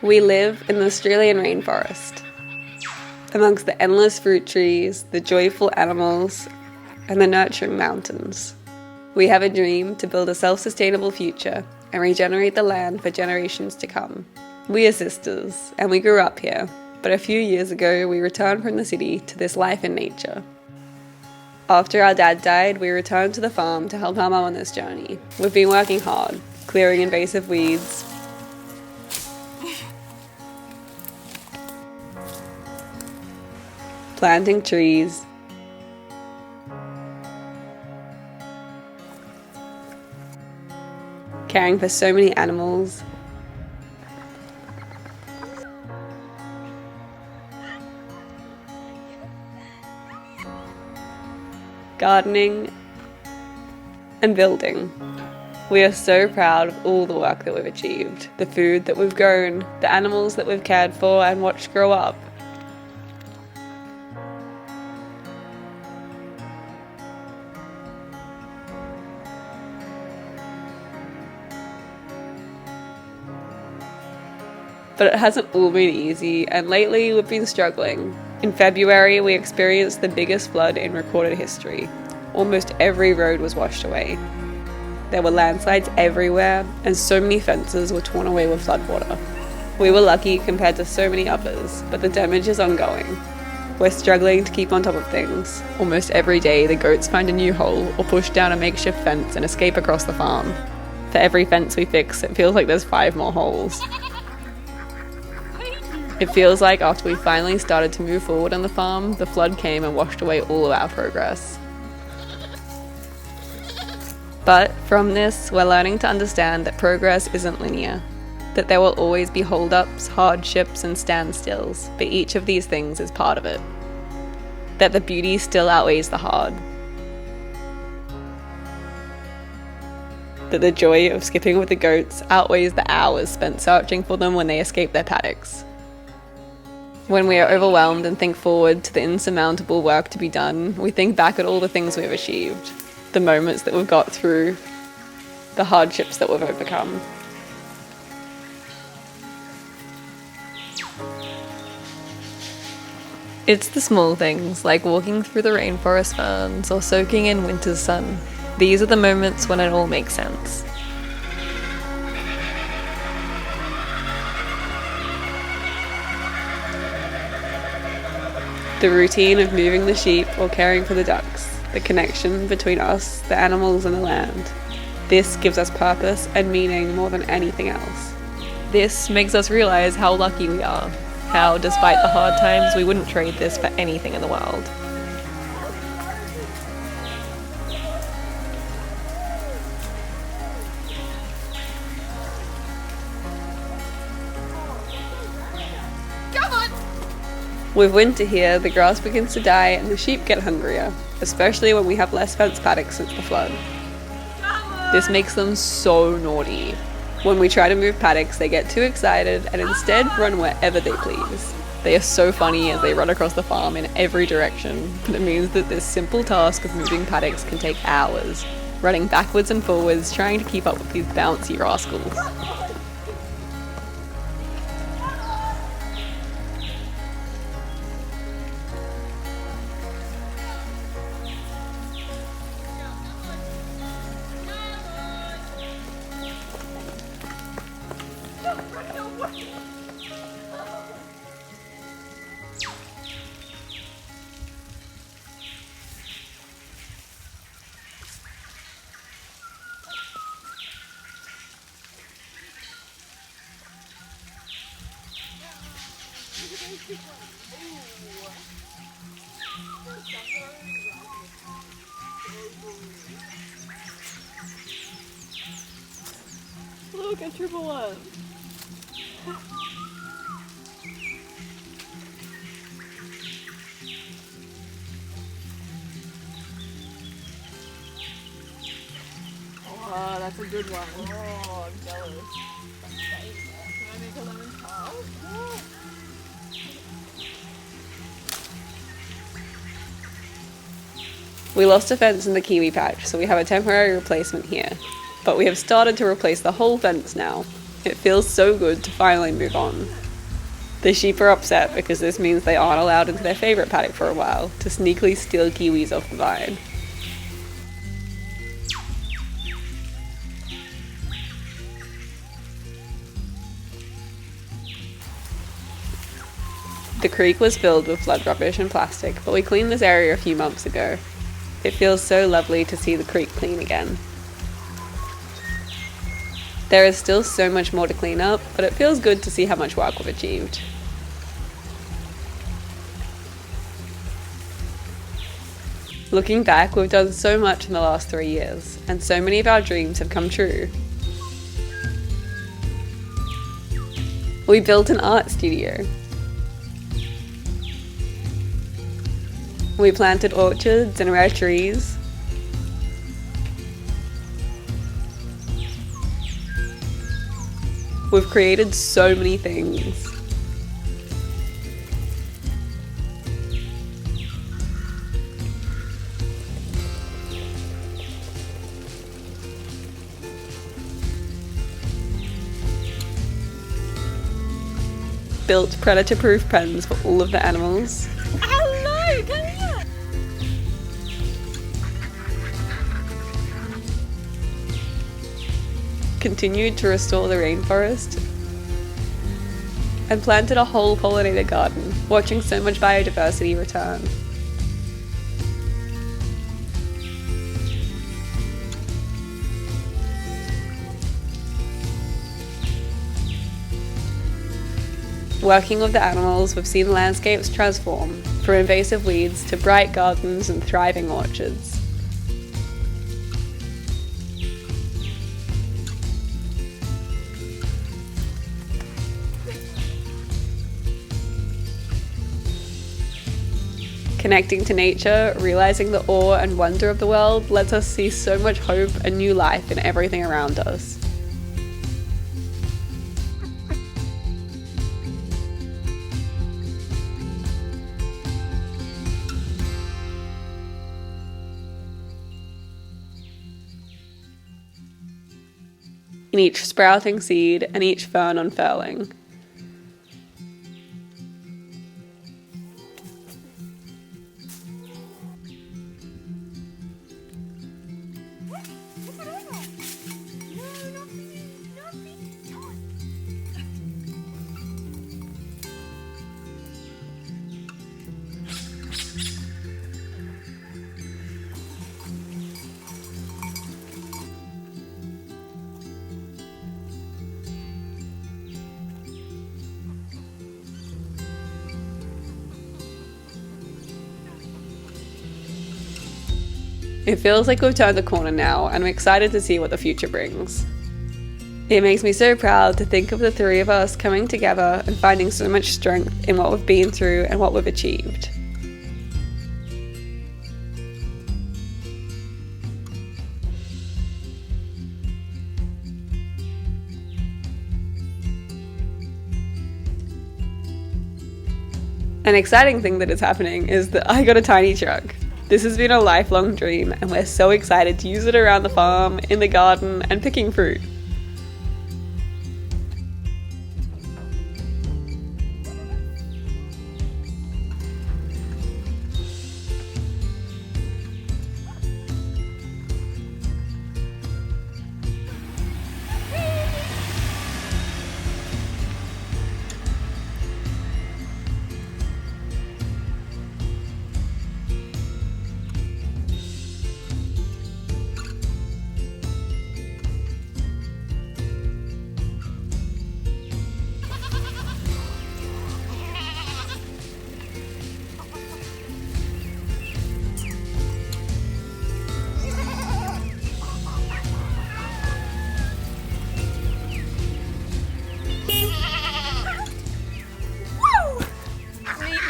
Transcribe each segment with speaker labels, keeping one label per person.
Speaker 1: We live in the Australian rainforest, amongst the endless fruit trees, the joyful animals, and the nurturing mountains. We have a dream to build a self-sustainable future and regenerate the land for generations to come. We are sisters, and we grew up here, but a few years ago we returned from the city to this life in nature. After our dad died, we returned to the farm to help our mum on this journey. We've been working hard, clearing invasive weeds, planting trees, caring for so many animals, gardening, and building. We are so proud of all the work that we've achieved, the food that we've grown, the animals that we've cared for and watched grow up. But it hasn't all been easy, and lately we've been struggling. In February, we experienced the biggest flood in recorded history. Almost every road was washed away. There were landslides everywhere, and so many fences were torn away with floodwater. We were lucky compared to so many others, but the damage is ongoing. We're struggling to keep on top of things. Almost every day, the goats find a new hole or push down a makeshift fence and escape across the farm. For every fence we fix, it feels like there's 5 more holes. It feels like after we finally started to move forward on the farm, the flood came and washed away all of our progress. But from this, we're learning to understand that progress isn't linear, that there will always be holdups, hardships, and standstills, but each of these things is part of it. That the beauty still outweighs the hard. That the joy of skipping with the goats outweighs the hours spent searching for them when they escape their paddocks. When we are overwhelmed and think forward to the insurmountable work to be done, we think back at all the things we've achieved, the moments that we've got through, the hardships that we've overcome. It's the small things, like walking through the rainforest ferns or soaking in winter's sun. These are the moments when it all makes sense. The routine of moving the sheep or caring for the ducks, the connection between us, the animals, and the land. This gives us purpose and meaning more than anything else. This makes us realize how lucky we are, how despite the hard times we wouldn't trade this for anything in the world. With winter here, the grass begins to die and the sheep get hungrier, especially when we have less fenced paddocks since the flood. This makes them so naughty. When we try to move paddocks, they get too excited and instead run wherever they please. They are so funny as they run across the farm in every direction, but it means that this simple task of moving paddocks can take hours, running backwards and forwards trying to keep up with these bouncy rascals. Look, a triple one. Oh, that's a good one. Oh, I'm jealous. Can I make a lemon tart? Oh. We lost a fence in the kiwi patch, so we have a temporary replacement here. But we have started to replace the whole fence now. It feels so good to finally move on. The sheep are upset because this means they aren't allowed into their favourite paddock for a while to sneakily steal kiwis off the vine. The creek was filled with flood rubbish and plastic, but we cleaned this area a few months ago. It feels so lovely to see the creek clean again. There is still so much more to clean up, but it feels good to see how much work we've achieved. Looking back, we've done so much in the last 3 years, and so many of our dreams have come true. We built an art studio. We planted orchards and rare trees. We've created so many things. Built predator-proof pens for all of the animals.
Speaker 2: Hello, come here!
Speaker 1: Continued to restore the rainforest, and planted a whole pollinator garden, watching so much biodiversity return. Working with the animals, we've seen landscapes transform, from invasive weeds to bright gardens and thriving orchards. Connecting to nature, realizing the awe and wonder of the world lets us see so much hope and new life in everything around us. In each sprouting seed and each fern unfurling. It feels like we've turned the corner now, and I'm excited to see what the future brings. It makes me so proud to think of the three of us coming together and finding so much strength in what we've been through and what we've achieved. An exciting thing that is happening is that I got a tiny truck. This has been a lifelong dream, and we're so excited to use it around the farm, in the garden, and picking fruit.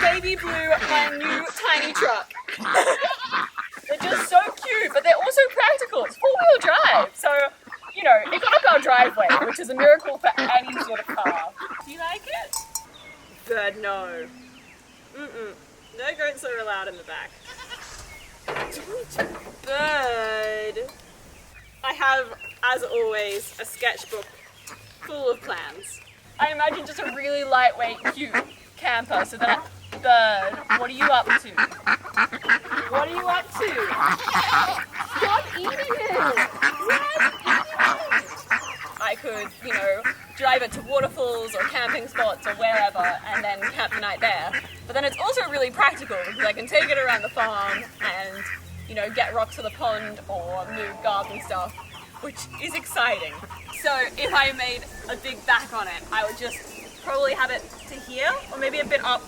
Speaker 2: Baby Blue, my new tiny truck. They're just so cute, but they're also practical. It's four-wheel drive, so, you know, it got up our driveway, which is a miracle for any sort of car. Do you like it?
Speaker 3: Bird, no. No goats are allowed in the back. Bird. I have, as always, a sketchbook
Speaker 2: full of plans. I imagine just a really lightweight, cute camper. So that bird, what are you up to? What are you up to? Stop eating it! I could, you know, drive it to waterfalls or camping spots or wherever and then camp the night there. But then it's also really practical because I can take it around the farm and, you know, get rocks to the pond or move garden stuff, which is exciting. So if I made a big back on it, I would just probably have it to here or maybe a bit up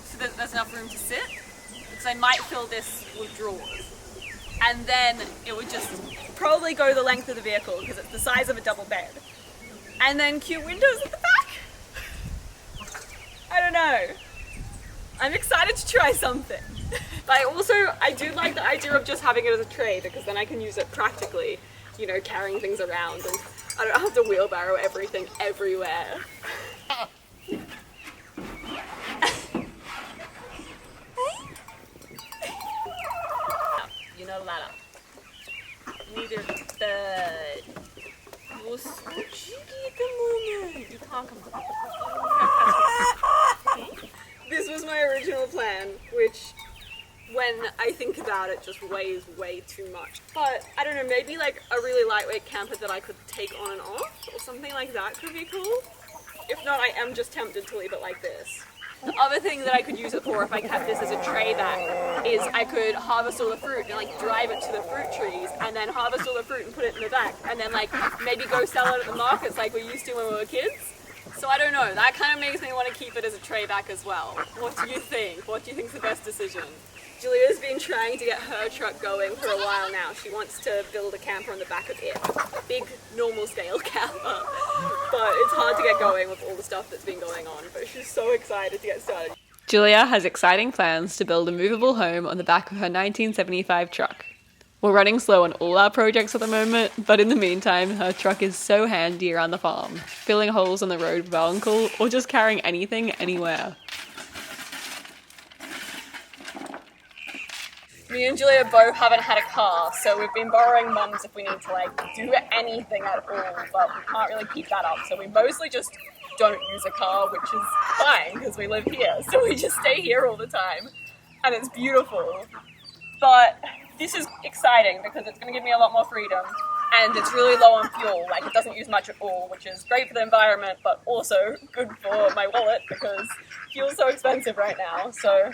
Speaker 2: so that there's enough room to sit, because I might fill this with drawers. And then it would just probably go the length of the vehicle because it's the size of a double bed. And then cute windows at the back. I don't know. I'm excited to try something. But I do like the idea of just having it as a tray because then I can use it practically, you know, carrying things around and I don't have to wheelbarrow everything everywhere. You're not allowed up. Neither bird. You're so cheeky at the moment. You can't come up. This was my original plan, which when I think about it just weighs way too much. But I don't know, maybe like a really lightweight camper that I could take on and off or something like that could be cool. If not, I am just tempted to leave it like this. The other thing that I could use it for if I kept this as a tray back is I could harvest all the fruit and like drive it to the fruit trees and then harvest all the fruit and put it in the back and then like maybe go sell it at the markets like we used to when we were kids. So I don't know, that kind of makes me want to keep it as a tray back as well. What do you think? What do you think's the best decision? Julia's been trying to get her truck going for a while now. She wants to build a camper on the back of it. A big, normal scale camper. But it's hard to get going with all the stuff that's been going on. But she's so excited to get started.
Speaker 1: Julia has exciting plans to build a movable home on the back of her 1975 truck. We're running slow on all our projects at the moment, but in the meantime, her truck is so handy around the farm, filling holes on the road with our uncle, or just carrying anything, anywhere.
Speaker 2: Me and Julia both haven't had a car, so we've been borrowing Mum's if we need to like do anything at all, but we can't really keep that up. So we mostly just don't use a car, which is fine because we live here. So we just stay here all the time, and it's beautiful. But this is exciting because it's going to give me a lot more freedom, and it's really low on fuel. Like it doesn't use much at all, which is great for the environment, but also good for my wallet because fuel's so expensive right now. So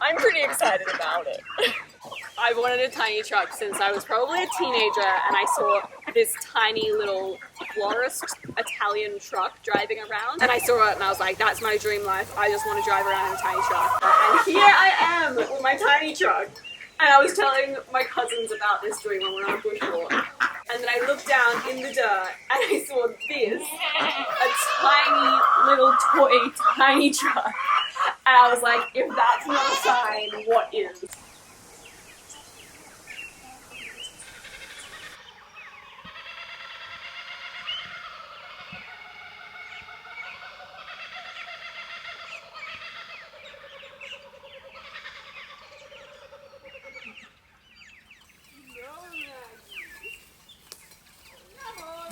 Speaker 2: I'm pretty excited about it. I've wanted a tiny truck since I was probably a teenager and I saw this tiny little florist Italian truck driving around and I saw it and I was like, that's my dream life. I just want to drive around in a tiny truck. And here I am with my tiny truck. And I was telling my cousins about this dream when we were on a bushwalk. And then I looked down in the dirt and I saw this, a tiny little toy tiny truck. And I was like, if that's not a sign, what is?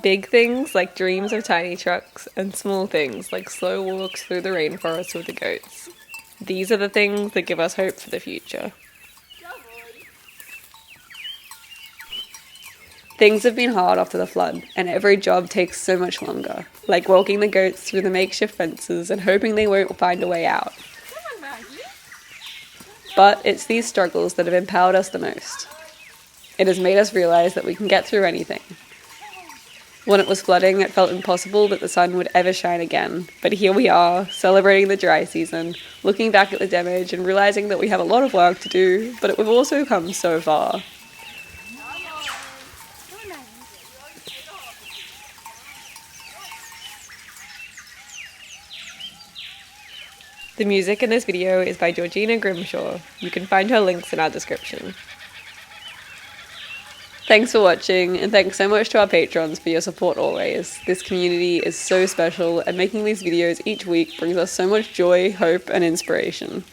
Speaker 1: Big things like dreams of tiny trucks and small things like slow walks through the rainforest with the goats. These are the things that give us hope for the future. Things have been hard after the flood, and every job takes so much longer, like walking the goats through the makeshift fences and hoping they won't find a way out. But it's these struggles that have empowered us the most. It has made us realize that we can get through anything. When it was flooding, it felt impossible that the sun would ever shine again. But here we are, celebrating the dry season, looking back at the damage and realizing that we have a lot of work to do, but we've also come so far. The music in this video is by Georgina Grimshaw. You can find her links in our description. Thanks for watching, and thanks so much to our patrons for your support always. This community is so special, and making these videos each week brings us so much joy, hope, and inspiration.